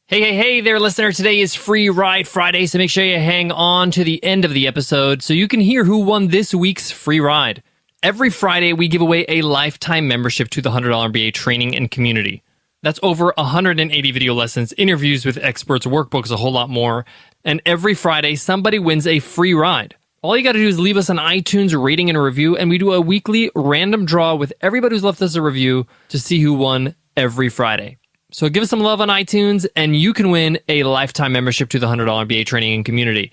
Hey there, listener. Today is Free Ride Friday, so make sure you hang on to the end of the episode so you can hear who won this week's free ride. Every Friday, we give away a lifetime membership to the $100 MBA Training and Community. That's over 180 video lessons, interviews with experts, workbooks, a whole lot more. And every Friday, somebody wins a free ride. All you got to do is leave us an iTunes rating and a review, and we do a weekly random draw with everybody who's left us a review to see who won every Friday. So give us some love on iTunes, and you can win a lifetime membership to the $100 MBA Training and Community.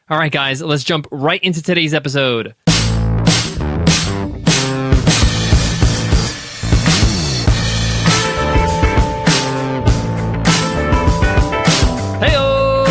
All right, guys, let's jump right into today's episode. Heyo!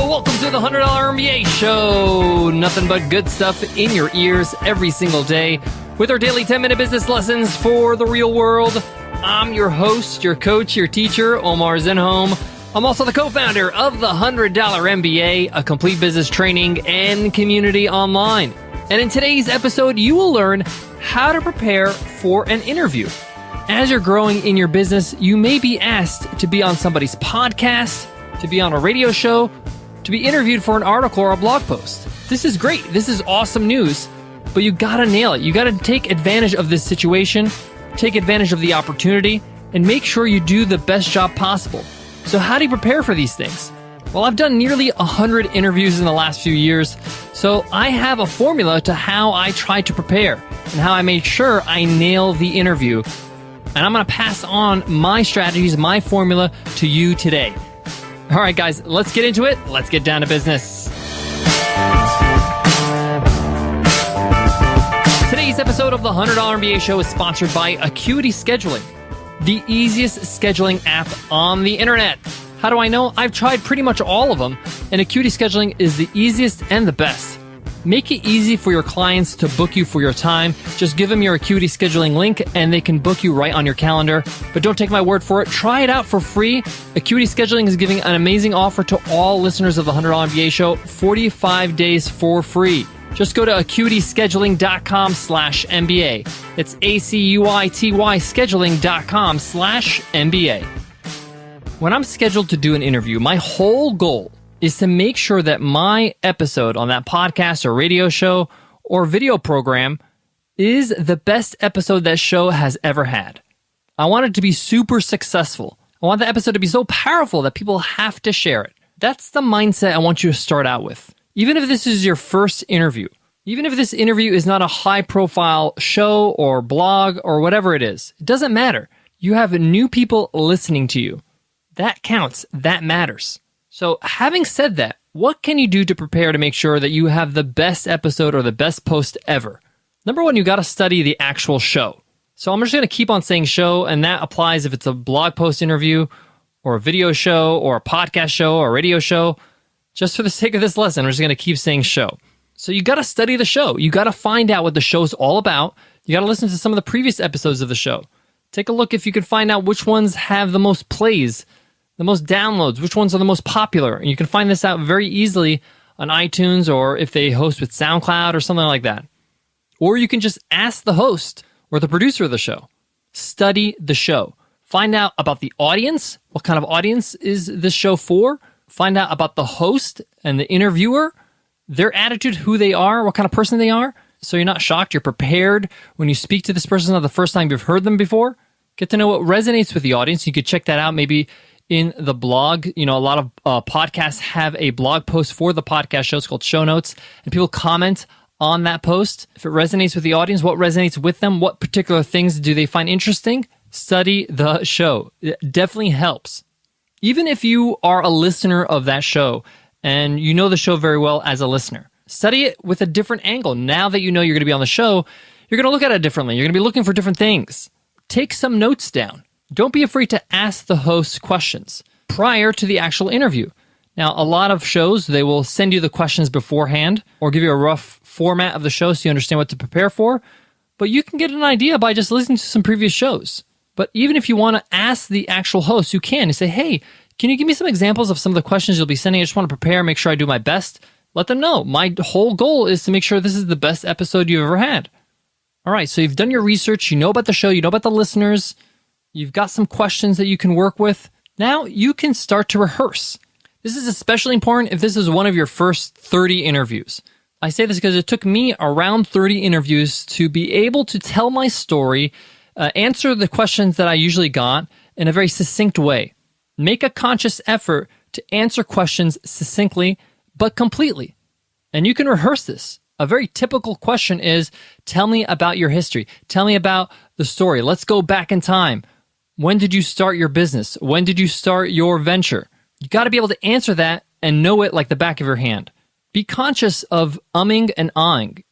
Welcome to the $100 MBA Show. Nothing but good stuff in your ears every single day with our daily 10-minute business lessons for the real world. I'm your host, your coach, your teacher, Omar Zenhom. I'm also the co-founder of the $100 MBA, a complete business training and community online. And in today's episode, you will learn how to prepare for an interview. As you're growing in your business, you may be asked to be on somebody's podcast, to be on a radio show, to be interviewed for an article or a blog post. This is great. This is awesome news, but you gotta nail it. You gotta take advantage of this situation. Take advantage of the opportunity, and make sure you do the best job possible. So how do you prepare for these things? Well, I've done nearly 100 interviews in the last few years, so I have a formula to how I try to prepare and how I made sure I nail the interview. And I'm going to pass on my strategies, my formula to you today. All right, guys, let's get into it. Let's get down to business. Today's episode of the $100 MBA Show is sponsored by Acuity Scheduling, the easiest scheduling app on the internet. How do I know? I've tried pretty much all of them, and Acuity Scheduling is the easiest and the best. Make it easy for your clients to book you for your time. Just give them your Acuity Scheduling link, and they can book you right on your calendar. But don't take my word for it. Try it out for free. Acuity Scheduling is giving an amazing offer to all listeners of the $100 MBA Show, 45 days for free. Just go to acuityscheduling.com/MBA. It's ACUITY scheduling.com/MBA. When I'm scheduled to do an interview, my whole goal is to make sure that my episode on that podcast or radio show or video program is the best episode that show has ever had. I want it to be super successful. I want the episode to be so powerful that people have to share it. That's the mindset I want you to start out with. Even if this is your first interview, even if this interview is not a high-profile show or blog or whatever it is, it doesn't matter. You have new people listening to you. That counts. That matters. So having said that, what can you do to prepare to make sure that you have the best episode or the best post ever? Number one, you got to study the actual show. So I'm just going to keep on saying show, and that applies if it's a blog post interview or a video show or a podcast show or a radio show. Just for the sake of this lesson, I'm just going to keep saying show. So you got to study the show. You got to find out what the show's all about. You got to listen to some of the previous episodes of the show. Take a look if you can find out which ones have the most plays, the most downloads, which ones are the most popular. And you can find this out very easily on iTunes or if they host with SoundCloud or something like that. Or you can just ask the host or the producer of the show. Study the show. Find out about the audience. What kind of audience is this show for? Find out about the host and the interviewer, their attitude, who they are, what kind of person they are. So you're not shocked. You're prepared when you speak to this person the first time you've heard them before. Get to know what resonates with the audience. You could check that out maybe in the blog. You know, a lot of podcasts have a blog post for the podcast show. It's called Show Notes. And people comment on that post. If it resonates with the audience, what resonates with them, what particular things do they find interesting? Study the show. It definitely helps. Even if you are a listener of that show and you know the show very well as a listener, study it with a different angle. Now that you know you're going to be on the show, you're going to look at it differently. You're going to be looking for different things. Take some notes down. Don't be afraid to ask the host questions prior to the actual interview. Now, a lot of shows, they will send you the questions beforehand or give you a rough format of the show so you understand what to prepare for. But you can get an idea by just listening to some previous shows. But even if you want to ask the actual host, you can. You say, hey, can you give me some examples of some of the questions you'll be sending? I just want to prepare, make sure I do my best. Let them know. My whole goal is to make sure this is the best episode you've ever had. All right, so you've done your research. You know about the show. You know about the listeners. You've got some questions that you can work with. Now you can start to rehearse. This is especially important if this is one of your first 30 interviews. I say this because it took me around 30 interviews to be able to tell my story, answer the questions that I usually got in a very succinct way. Make a conscious effort to answer questions succinctly but completely. And you can rehearse this. A very typical question is, tell me about your history. Tell me about the story. Let's go back in time. When did you start your business? When did you start your venture? You got to be able to answer that and know it like the back of your hand. Be conscious of umming and ahhing.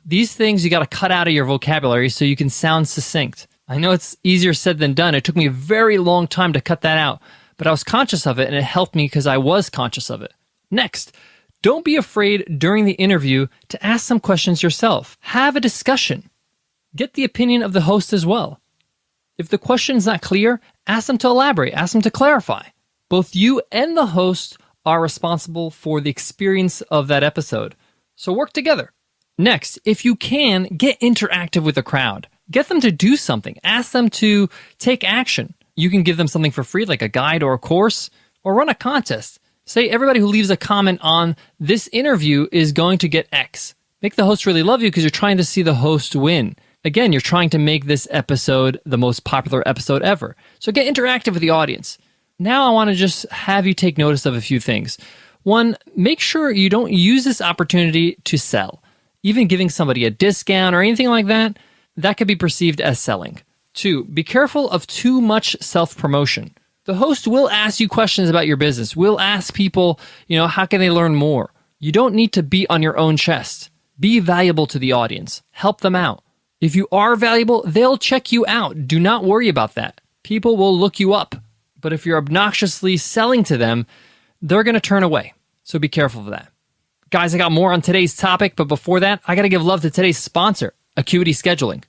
These things you got to cut out of your vocabulary so you can sound succinct. I know it's easier said than done. It took me a very long time to cut that out, but I was conscious of it and it helped me because I was conscious of it. Next, don't be afraid during the interview to ask some questions yourself. Have a discussion. Get the opinion of the host as well. If the question's not clear, ask them to elaborate, ask them to clarify. Both you and the host are responsible for the experience of that episode. So work together. Next, if you can, get interactive with the crowd. Get them to do something. Ask them to take action. You can give them something for free, like a guide or a course, or run a contest. Say everybody who leaves a comment on this interview is going to get X. Make the host really love you because you're trying to see the host win. Again, you're trying to make this episode the most popular episode ever. So get interactive with the audience. Now I want to just have you take notice of a few things. One, make sure you don't use this opportunity to sell. Even giving somebody a discount or anything like that, that could be perceived as selling. Two, be careful of too much self-promotion. The host will ask you questions about your business, will ask people, how can they learn more? You don't need to beat on your own chest. Be valuable to the audience. Help them out. If you are valuable, they'll check you out. Do not worry about that. People will look you up. But if you're obnoxiously selling to them, they're going to turn away. So be careful of that. Guys, I got more on today's topic, but before that, I got to give love to today's sponsor, Acuity Scheduling.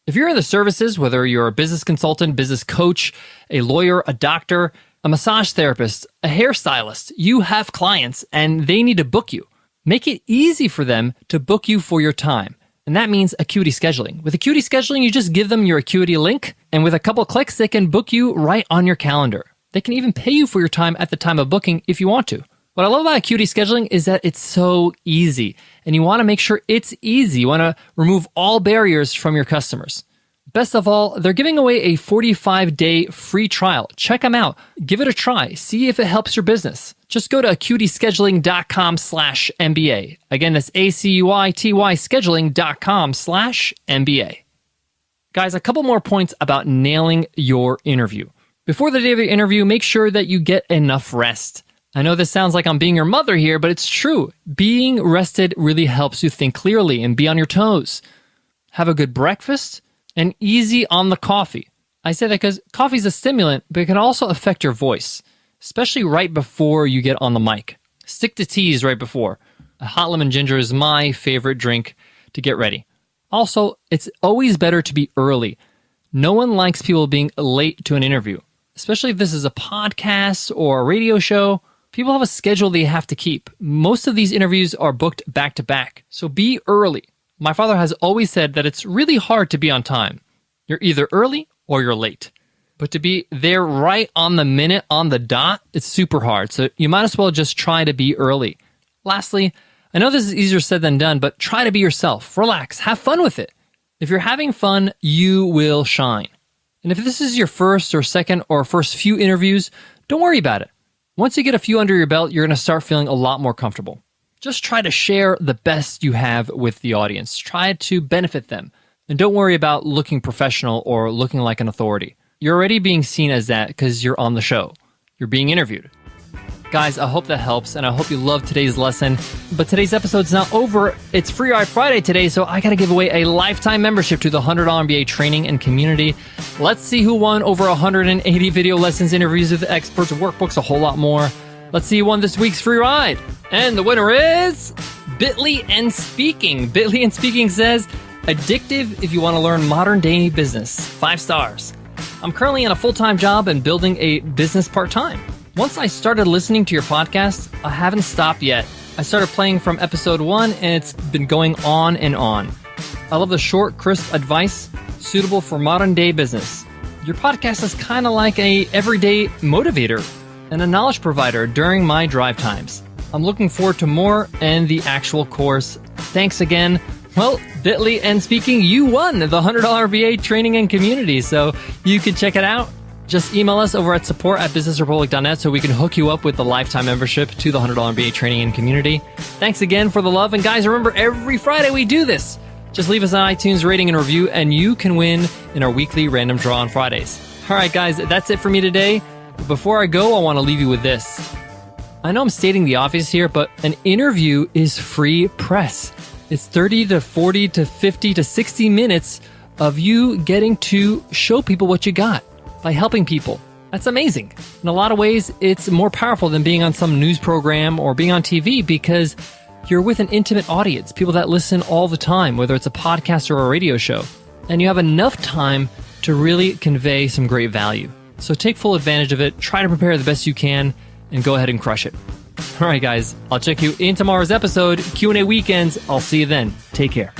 If you're in the services, whether you're a business consultant, business coach, a lawyer, a doctor, a massage therapist, a hairstylist, you have clients and they need to book you. Make it easy for them to book you for your time. And that means Acuity Scheduling. With Acuity Scheduling, you just give them your Acuity link, and with a couple clicks, they can book you right on your calendar. They can even pay you for your time at the time of booking if you want to. What I love about Acuity Scheduling is that it's so easy, and you want to make sure it's easy. You want to remove all barriers from your customers. Best of all, they're giving away a 45-day free trial. Check them out. Give it a try. See if it helps your business. Just go to acuityscheduling.com/MBA. Again, that's ACUITY scheduling.com/MBA. Guys, a couple more points about nailing your interview. Before the day of your interview, make sure that you get enough rest. I know this sounds like I'm being your mother here, but it's true. Being rested really helps you think clearly and be on your toes. Have a good breakfast and easy on the coffee. I say that because coffee is a stimulant, but it can also affect your voice, especially right before you get on the mic. Stick to teas right before. A hot lemon ginger is my favorite drink to get ready. Also, it's always better to be early. No one likes people being late to an interview, especially if this is a podcast or a radio show. People have a schedule they have to keep. Most of these interviews are booked back to back, so be early. My father has always said that it's really hard to be on time. You're either early or you're late. But to be there right on the minute, on the dot, it's super hard. So you might as well just try to be early. Lastly, I know this is easier said than done, but try to be yourself. Relax. Have fun with it. If you're having fun, you will shine. And if this is your first or second or first few interviews, don't worry about it. Once you get a few under your belt, you're going to start feeling a lot more comfortable. Just try to share the best you have with the audience. Try to benefit them. And don't worry about looking professional or looking like an authority. You're already being seen as that because you're on the show. You're being interviewed. Guys, I hope that helps, and I hope you loved today's lesson. But today's episode's not over. It's Free Ride Friday today, so I got to give away a lifetime membership to the $100 MBA Training and Community. Let's see who won over 180 video lessons, interviews with experts, workbooks, a whole lot more. Let's see who won this week's free ride. And the winner is Bitly and Speaking. Bitly and Speaking says, addictive if you want to learn modern day business. 5 stars. I'm currently in a full-time job and building a business part-time. Once I started listening to your podcast, I haven't stopped yet. I started playing from episode 1 and it's been going on and on. I love the short, crisp advice suitable for modern day business. your podcast is kind of like a everyday motivator and a knowledge provider during my drive times. I'm looking forward to more and the actual course. Thanks again. Well, Bitly and speaking, you won the $100 MBA Training and Community, so you can check it out. Just email us over at support@businessrepublic.net so we can hook you up with the lifetime membership to the $100 MBA Training and Community. Thanks again for the love. And guys, remember, every Friday we do this. Just leave us an iTunes rating and review, and you can win in our weekly random draw on Fridays. All right, guys, that's it for me today. Before I go, I want to leave you with this. I know I'm stating the obvious here, but an interview is free press. It's 30 to 40 to 50 to 60 minutes of you getting to show people what you got by helping people. That's amazing. In a lot of ways, it's more powerful than being on some news program or being on TV because you're with an intimate audience, people that listen all the time, whether it's a podcast or a radio show. And you have enough time to really convey some great value. So take full advantage of it, try to prepare the best you can, and go ahead and crush it. All right, guys, I'll check you in tomorrow's episode, Q&A Weekends. I'll see you then. Take care.